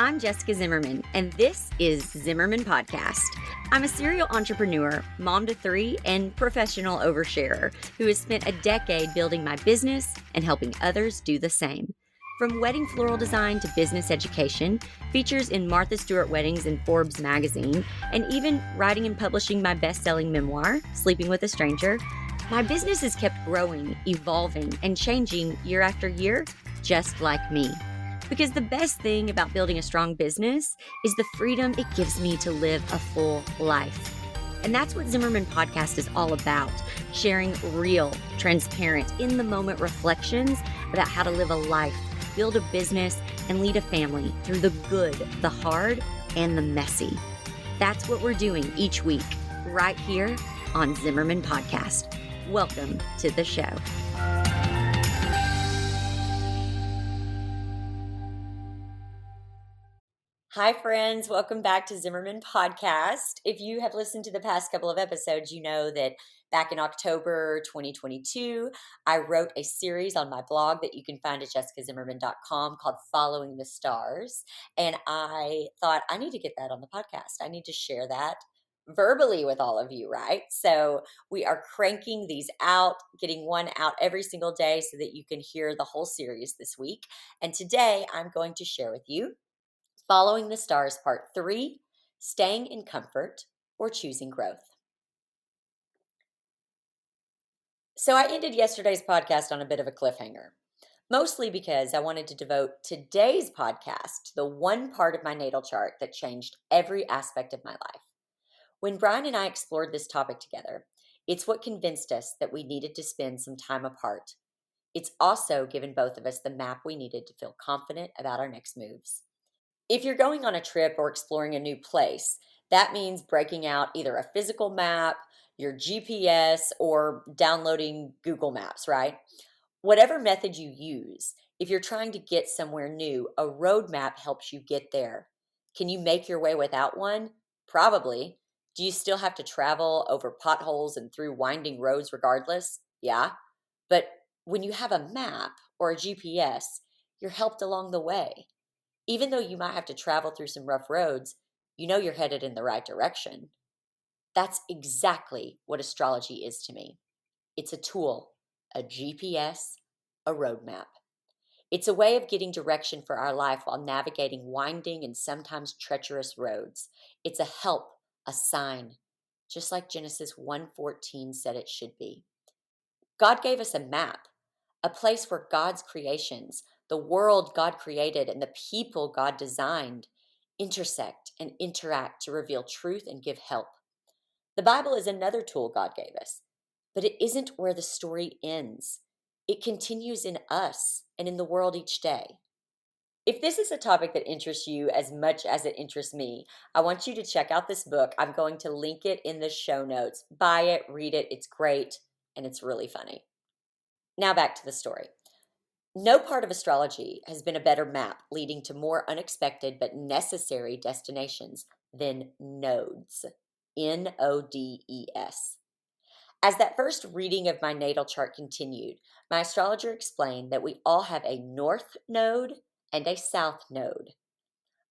I'm Jessica Zimmerman, and this is Zimmerman Podcast. I'm a serial entrepreneur, mom to 3, and professional oversharer who has spent a decade building my business and helping others do the same. From wedding floral design to business education, features in Martha Stewart Weddings and Forbes magazine, and even writing and publishing my best-selling memoir, Sleeping with a Stranger, my business has kept growing, evolving, and changing year after year, just like me. Because the best thing about building a strong business is the freedom it gives me to live a full life. And that's what Zimmerman Podcast is all about, sharing real, transparent, in-the-moment reflections about how to live a life, build a business, and lead a family through the good, the hard, and the messy. That's what we're doing each week, right here on Zimmerman Podcast. Welcome to the show. Hi, friends. Welcome back to Zimmerman Podcast. If you have listened to the past couple of episodes, you know that back in October 2022, I wrote a series on my blog that you can find at jessicazimmerman.com called Following the Stars. And I thought, I need to get that on the podcast. I need to share that verbally with all of you, right? So we are cranking these out, getting one out every single day so that you can hear the whole series this week. And today I'm going to share with you Following the Stars, Part 3, Staying in Comfort or Choosing Growth. So I ended yesterday's podcast on a bit of a cliffhanger, mostly because I wanted to devote today's podcast to the one part of my natal chart that changed every aspect of my life. When Brian and I explored this topic together, it's what convinced us that we needed to spend some time apart. It's also given both of us the map we needed to feel confident about our next moves. If you're going on a trip or exploring a new place, that means breaking out either a physical map, your GPS, or downloading Google Maps, right? Whatever method you use, if you're trying to get somewhere new, a roadmap helps you get there. Can you make your way without one? Probably. Do you still have to travel over potholes and through winding roads regardless? Yeah. But when you have a map or a GPS, you're helped along the way. Even though you might have to travel through some rough roads, you know you're headed in the right direction. That's exactly what astrology is to me. It's a tool, a GPS, a roadmap. It's a way of getting direction for our life while navigating winding and sometimes treacherous roads. It's a help, a sign, just like Genesis 1:14 said it should be. God gave us a map, a place where God's creations, the world God created, and the people God designed intersect and interact to reveal truth and give help. The Bible is another tool God gave us, but it isn't where the story ends. It continues in us and in the world each day. If this is a topic that interests you as much as it interests me, I want you to check out this book. I'm going to link it in the show notes. Buy it, read it. It's great, and it's really funny. Now back to the story. No part of astrology has been a better map leading to more unexpected but necessary destinations than nodes. Nodes. As that first reading of my natal chart continued, my astrologer explained that we all have a north node and a south node.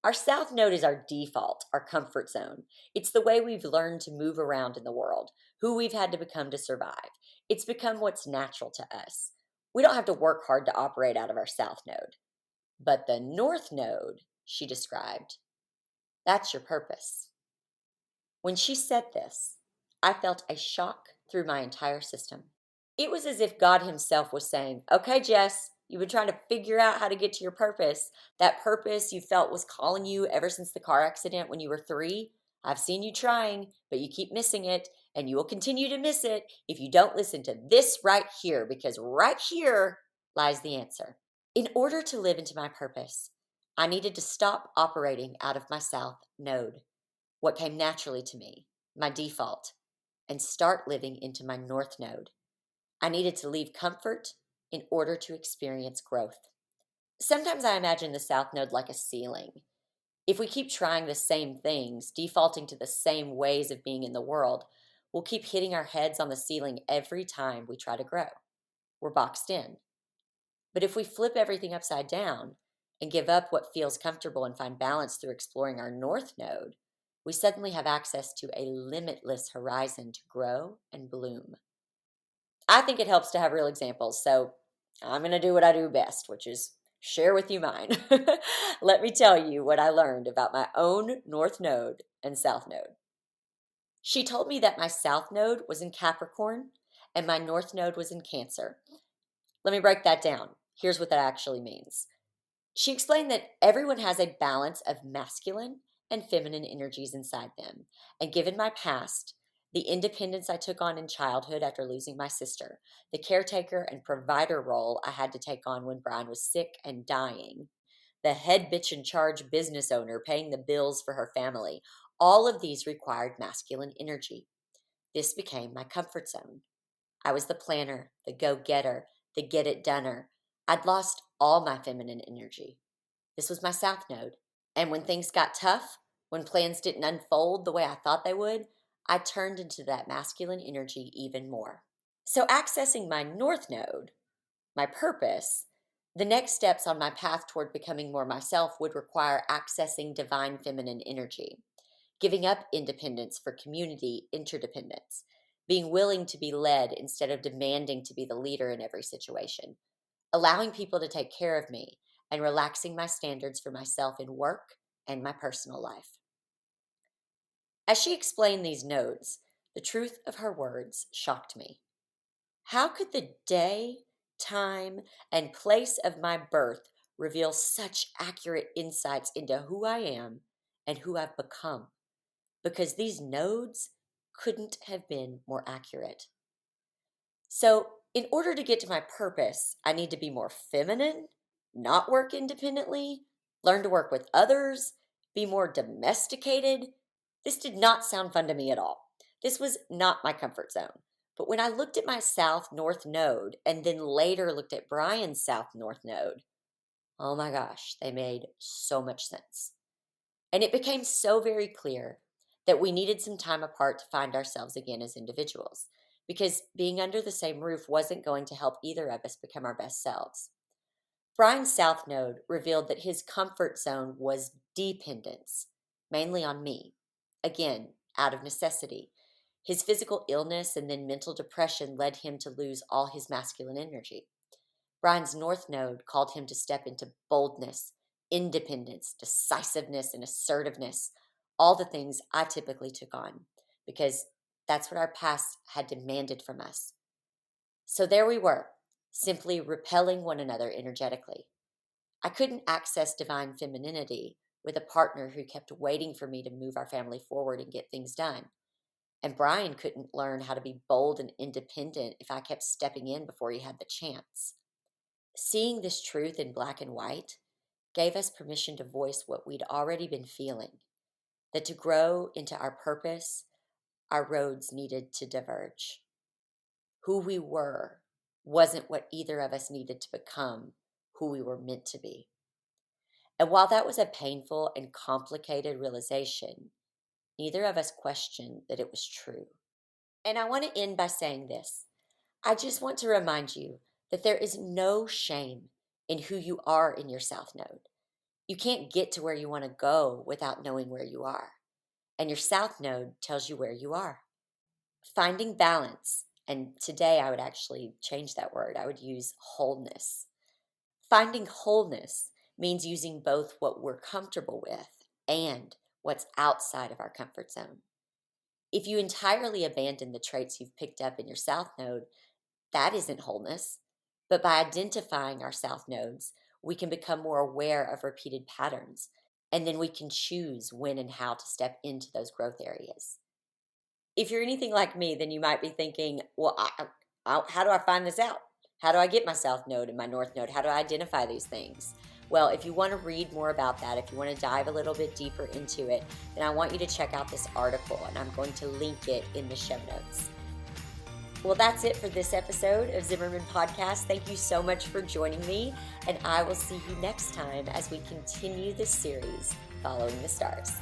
Our south node is our default, our comfort zone. It's the way we've learned to move around in the world, who we've had to become to survive. It's become what's natural to us. We don't have to work hard to operate out of our south node. But the north node, she described, that's your purpose. When she said this, I felt a shock through my entire system. It was as if God himself was saying, okay, Jess, you've been trying to figure out how to get to your purpose. That purpose you felt was calling you ever since the car accident when you were 3. I've seen you trying, but you keep missing it, and you will continue to miss it if you don't listen to this right here, because right here lies the answer. In order to live into my purpose, I needed to stop operating out of my south node, what came naturally to me, my default, and start living into my north node. I needed to leave comfort in order to experience growth. Sometimes I imagine the south node like a ceiling. If we keep trying the same things, defaulting to the same ways of being in the world, we'll keep hitting our heads on the ceiling every time we try to grow. We're boxed in. But if we flip everything upside down and give up what feels comfortable and find balance through exploring our north node, we suddenly have access to a limitless horizon to grow and bloom. I think it helps to have real examples, so I'm going to do what I do best, which is share with you mine. Let me tell you what I learned about my own north node and south node. She told me that my south node was in Capricorn and my north node was in Cancer. Let me break that down. Here's what that actually means. She explained that everyone has a balance of masculine and feminine energies inside them. And given my past, the independence I took on in childhood after losing my sister, the caretaker and provider role I had to take on when Brian was sick and dying, the head bitch in charge business owner paying the bills for her family, all of these required masculine energy. This became my comfort zone. I was the planner, the go-getter, the get-it-doner. I'd lost all my feminine energy. This was my south node. And when things got tough, when plans didn't unfold the way I thought they would, I turned into that masculine energy even more. So accessing my north node, my purpose, the next steps on my path toward becoming more myself would require accessing divine feminine energy, giving up independence for community interdependence, being willing to be led instead of demanding to be the leader in every situation, allowing people to take care of me, and relaxing my standards for myself in work and my personal life. As she explained these nodes, the truth of her words shocked me. How could the day, time, and place of my birth reveal such accurate insights into who I am and who I've become? Because these nodes couldn't have been more accurate. So, in order to get to my purpose, I need to be more feminine, not work independently, learn to work with others, be more domesticated. This did not sound fun to me at all. This was not my comfort zone. But when I looked at my south north node and then later looked at Brian's south north node, oh my gosh, they made so much sense. And it became so very clear that we needed some time apart to find ourselves again as individuals, because being under the same roof wasn't going to help either of us become our best selves. Brian's south node revealed that his comfort zone was dependence, mainly on me, again, out of necessity. His physical illness and then mental depression led him to lose all his masculine energy. Brian's north node called him to step into boldness, independence, decisiveness, and assertiveness, all the things I typically took on, because that's what our past had demanded from us. So there we were, simply repelling one another energetically. I couldn't access divine femininity with a partner who kept waiting for me to move our family forward and get things done. And Brian couldn't learn how to be bold and independent if I kept stepping in before he had the chance. Seeing this truth in black and white gave us permission to voice what we'd already been feeling, that to grow into our purpose, our roads needed to diverge. Who we were wasn't what either of us needed to become who we were meant to be. And while that was a painful and complicated realization, neither of us questioned that it was true. And I want to end by saying this. I just want to remind you that there is no shame in who you are in your south node. You can't get to where you want to go without knowing where you are. And your south node tells you where you are. Finding balance, and today I would actually change that word. I would use wholeness. Finding wholeness means using both what we're comfortable with and what's outside of our comfort zone. If you entirely abandon the traits you've picked up in your south node, that isn't wholeness. But by identifying our south nodes, we can become more aware of repeated patterns, and then we can choose when and how to step into those growth areas. If you're anything like me, then you might be thinking, well, how do I find this out? How do I get my south node and my north node? How do I identify these things? Well, if you want to read more about that, if you want to dive a little bit deeper into it, then I want you to check out this article, and I'm going to link it in the show notes. Well, that's it for this episode of Zimmerman Podcast. Thank you so much for joining me, and I will see you next time as we continue this series, Following the Stars.